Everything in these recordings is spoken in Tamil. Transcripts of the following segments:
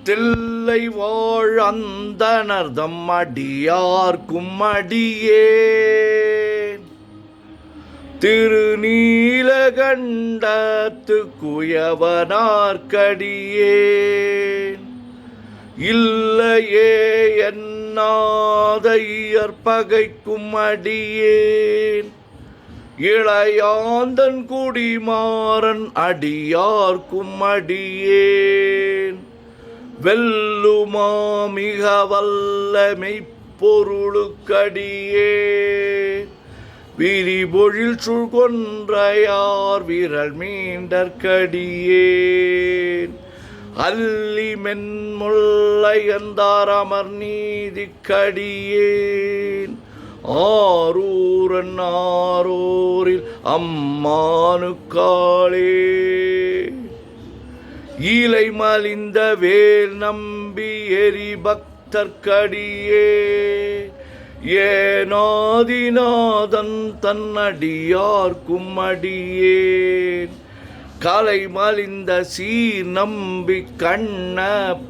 தில்லை வாழ் அந்தணர்தம் அடியார்க்கும் அடியேன் திருநீலகண்டத்து குயவனார்க்கடியேன் இல்லையே என்னாத இயற்பகைக்கும் அடியேன் இளையாந்தன் குடிமாறன் அடியார்க்கும் அடியேன் வெல்லுமா மிக வல்ல மெய்ப்பொருளுக்கடியேன் விரிபொழில் சுழ்கொன்றையார் விரல் மீண்டற்கடியேன் அல்லி மென்முல்லை எந்தார் அமர் நீதிக்கடியேன் ஆரூரன் ஆரூரில் அம்மானுக்காளே ஈலை மலிந்த வேல் நம்பி எரி பக்தர்க்கடியே ஏனாதிநாதன் தன்னடியார்க்கும் அடியேன் கலை மலிந்த சீர் நம்பி கண்ணப்பர்க்கடியேன்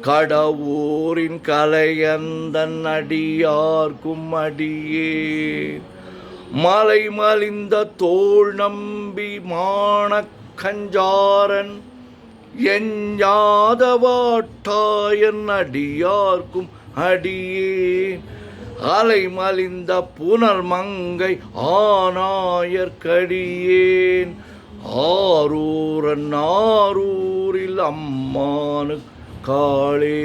கடவுரின் கலையந்தன் அடியார்க்கும் அடியேன் மலை மலிந்த தோள் நம்பி மானக் கஞ்சாரன் எஞ்ஞாதவாட்டாயன் அடியார்க்கும் அடியேன் அலை மலிந்த புனர் மங்கை ஆனாயர்க்கடியேன் ஆரூரன் ஆரூரில் அம்மானு காளே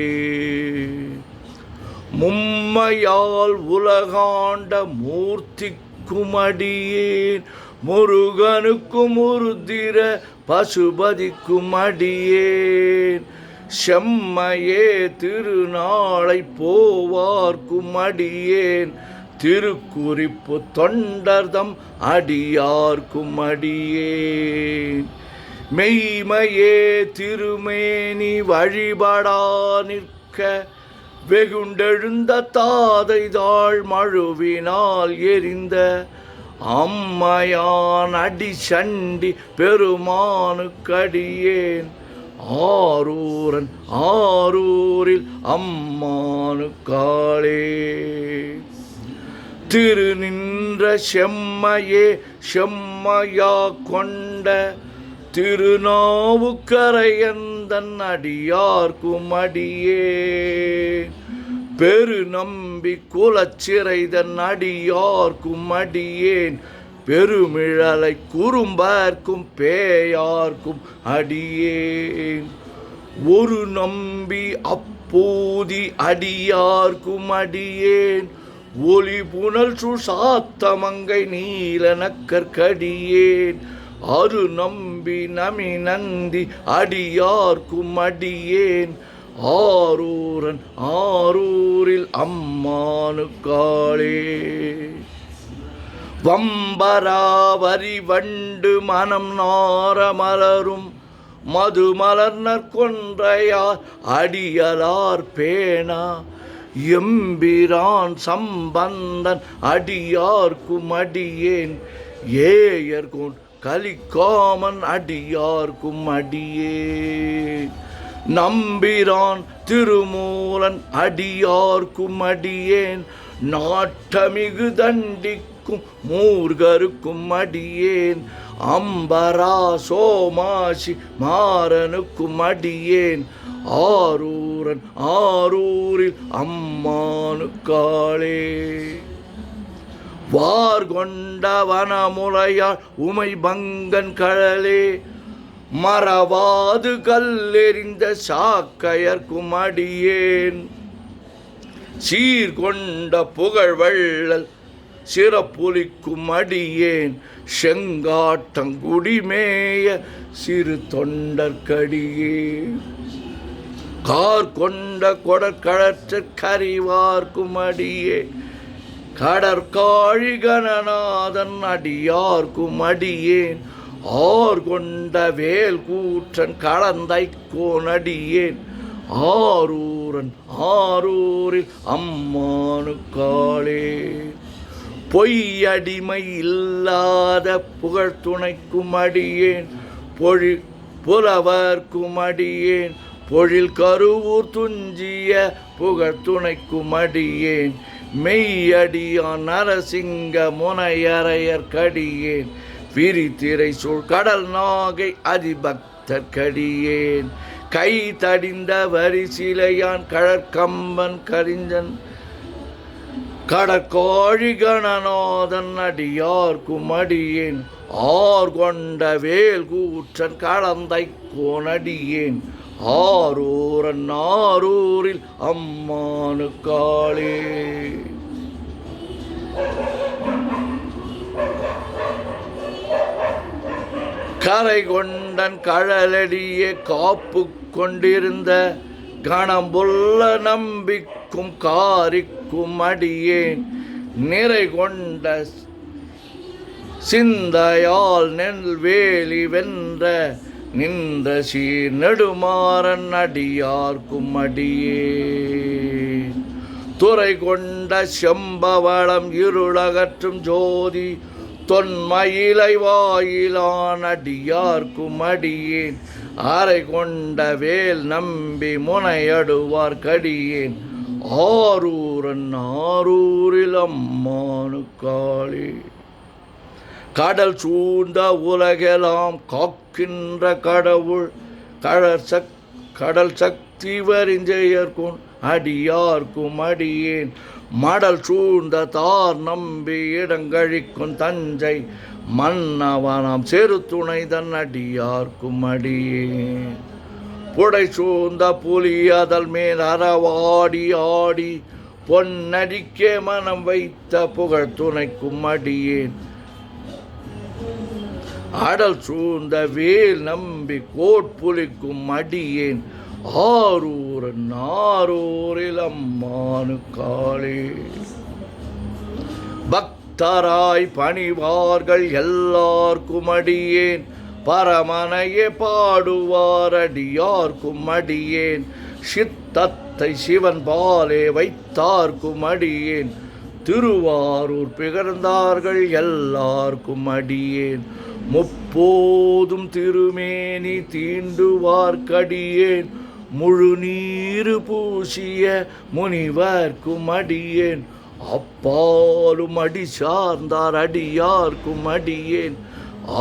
மும்மையால் உலகாண்ட மூர்த்திக்கும் அடியேன் முருகனுக்கும் உருத்திர பசுபதிக்கும் அடியேன் செம்மையே திருநாளை போவார்க்கும் அடியேன் திருக்குறிப்பு தொண்டர்தம் அடியார்க்கும் அடியேன் மெய்மையே திருமேனி வழிபடா நிற்க வெகுண்டெழுந்த தாதைதாள் மழுவினால் எரிந்த அம்மையான் அடி சண்டி பெருமானுக்கடியேன் ஆரூரன் ஆரூரில் அம்மானுக்காளே திருநின்ற செம்மையே செம்மையா கொண்ட திருநாவுக்கரையந்தன் அடியார்க்கும் அடியேன் பெரு நம்பி குலச்சிறைதன் அடியார்க்கும் அடியேன் பெருமிழலை குறும்பர்க்கும் பேயார்க்கும் அடியேன் ஒரு நம்பி அப்போதி அடியார்க்கும் அடியேன் ஒளி புனல் சுசாத்தமங்கை நீலனக்கற்கடியேன் அரு நம்பி நமி நந்தி அடியார்க்கும் அடியேன் ஆரூரன் ஆரூரில் அம்மானுக்காளே வம்பராவரி வண்டு மனம் நார மலரும் மது மலர்னர் கொன்றையார் அடியலார் பேணா எம்பிரான் சம்பந்தன் அடியார்க்கும் அடியேன் ஏயர்கோன் கலிக்காமன் அடியார்க்கும் அடியேன் நம்பிரான் திருமூலன் அடியார்க்கும் அடியேன் நாட்டமிகு தண்டிக்கும் மூர்கருக்கும் அடியேன் அம்பரா சோமாசி மாறனுக்கும் அடியேன் ஆரூரன் ஆரூரில் அம்மானுக்காளே வார்கொண்ட வனமுலையாள் உமை பங்கன் கழலே மறவாது கல்லெறிந்த சாக்கையர்க்கும் அடியேன் சீர்கொண்ட புகழ்வள்ளல் சிறப்புலிக்கும் அடியேன் செங்காட்டங்குடிமேய சிறு தொண்டர்க்கடியேன் கார் கொண்ட கொடற்கழற்கறிவார்க்கும் அடியேன் கடற்காழி கணநாதன் அடியார்க்கும் அடியேன் ஆர் கொண்ட வேல் கூற்றன் கலந்தை கோனடியேன் ஆரூரன் ஆரூரில் அம்மானுக்காளே பொய்யடிமை இல்லாத புகழ் துணைக்கும் அடியேன் புலவர்க்கும் அடியேன் பொழில் கருவூர் துஞ்சிய புகழ்துணைக்கும் அடியேன் மெய்யடியான் நரசிங்க முனையரையர் கடியேன் விரித்திரை சூழ் கடல் நாகை அதிபக்தர் கடியேன் கை தடிந்த வரிசிலையான் கழற்கம்பன் கரிஞ்சன் கடற்கோழி கணநாதன் அடியார்க்கும் அடியேன் ஆர் கொண்ட வேல் கூற்றன் கலந்தை கோனடியேன் ஆரூரன் ஆரூரில் அம்மானு காளே. கரை கொண்டன் கழலடியே காப்பு கொண்டிருந்த கணம்புள்ள நம்பிக்கும் காரிக்கும் அடியேன் நிறை கொண்ட சிந்தையால் நெல்வேலி வென்ற நின்ற சீர் நெடுமாறன் அடியார்க்கும் அடியேன் துறை கொண்ட செம்பவளம் இருளகற்றும் ஜோதி தொன்மயிலை வாயிலான் அடியார்க்கும் அடியேன் அரை கொண்ட வேல் நம்பி முனையடுவார் கடியேன் ஆரூரன் ஆரூரில் அம்மானு காளே. கடல் சூழ்ந்த உலகெல்லாம் காக்கின்ற கடவுள் கடல் சக்தி வரிஞ்செயர்க்கும் அடியார்க்கும் அடியேன் மடல் சூழ்ந்த தார் நம்பி இடங்கழிக்கும் தஞ்சை மன்னவனாம் செரு துணை தன் அடியார்க்கும் அடியேன் புடை சூழ்ந்த புலியதல் மேல் அறவாடி ஆடி பொன்னடிக்கே மனம் வைத்த புகழ் துணைக்கும் அடியேன் அடல் சூழ்ந்த வேல் நம்பி கோட்புலிக்கும் அடியேன் ஆரூரன் ஆரூரில் அம்மானு காளே. பக்தராய் பணிவார்கள் எல்லார்க்கும் அடியேன் பரமனையே பாடுவார் அடியார்க்கும் அடியேன் சித்தத்தை சிவன் பாலே வைத்தார்க்கும் அடியேன் திருவாரூர் பிகழ்ந்தார்கள் எல்லார்க்கும் அடியேன் முப்போதும் திருமேனி தீண்டுவார்க்கடியேன் முழு நீரு பூசிய முனிவர்க்கும் அடியேன் அப்பாலும் அடி சார்ந்தார் அடியார்க்கும் அடியேன்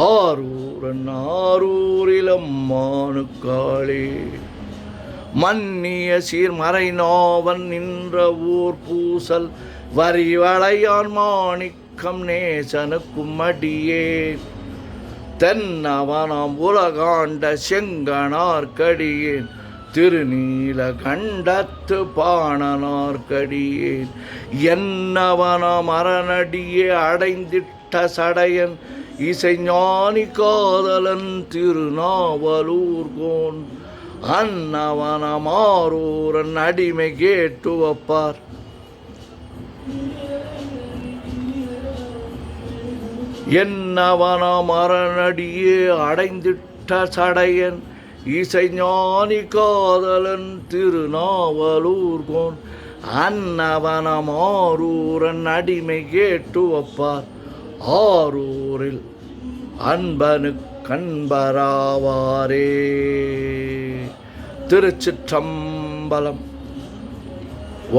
ஆரூரன் ஆரூரில் அம்மானு காளே. மன்னிய சீர்மறை நாவன் நின்ற ஊர் பூசல் வரிவளையான் மாணிக்கம் நேசனுக்கும் அடியேன் தென்னவனாம் உலகாண்ட செங்கனார்க்கடியேன் திருநீல கண்டத்து பாணனார்க்கடியேன் என்னவனாம் அரணடியே அடைந்திட்ட சடையன் இசைஞானி காதலன் திருநாவலூர்கோன் அன்னவனாம் ஆரூரன் அடிமை கேட்டு வப்பார் என்னவனாம் அரணடியே அடைந்திட்ட சடையன் இசைஞானி காதலன் திருநாவலூர்கோன் அன்னவனாம் ஆரூரன் அடிமை கேட்டு வப்பார் ஆரூரில் அன்பனு கண்பராவாரே. திருச்சிற்றம்பலம்.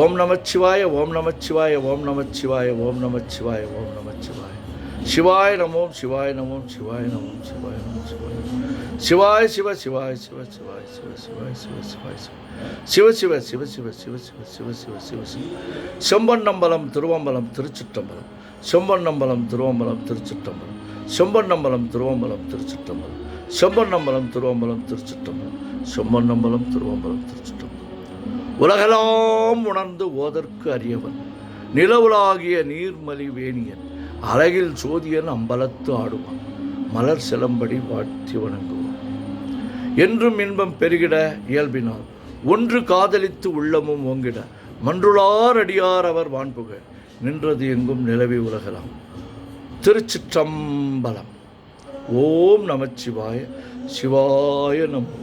ஓம் நமச்சிவாய ஓம் நமச்சிவாய ஓம் நமச்சிவாய ஓம் நமச்சிவாய ஓம் நமச்சிவாய சிவாய நமோம் சிவாய நமோம் சிவாய நமோம் சிவாய நமோம் சிவாய சிவ சிவாய சிவ சிவாய சிவ சிவாய சிவ சிவாய சிவ சிவ சிவ சிவ சிவ சிவ சிவ சிவ சிவ சிவ செம்பன்னம்பலம் திருவம்பலம் திருச்சிற்றம்பலம் செம்பன்னம்பலம் திருவம்பலம் திருச்சிற்றம்பலம் செம்பன்னம்பலம் திருவம்பலம் திருச்சிற்றம்பலம் செம்பன்னம்பலம் திருவம்பலம் திருச்சிற்றம்பலம் செம்பன்னம்பலம் திருவம்பலம் திருச்சிற்றம்பலம். உலகெல்லாம் உணர்ந்து ஓதற்கு அறியவன் நிலவுலாகிய நீர்மலி வேணியன் அழகில் சோதியன் அம்பலத்து ஆடுவான் மலர் சிலம்படி வாழ்த்தி வணங்குவான் என்றும் இன்பம் பெருகிட இயல்பினால் ஒன்று காதலித்து உள்ளமும் ஓங்கிட மன்றுளார் அடியார் அவர் வான்புக நின்றது எங்கும் நிலவி உலகலாம். திருச்சிற்றம்பலம். ஓம் நமச்சிவாய சிவாய நமோ.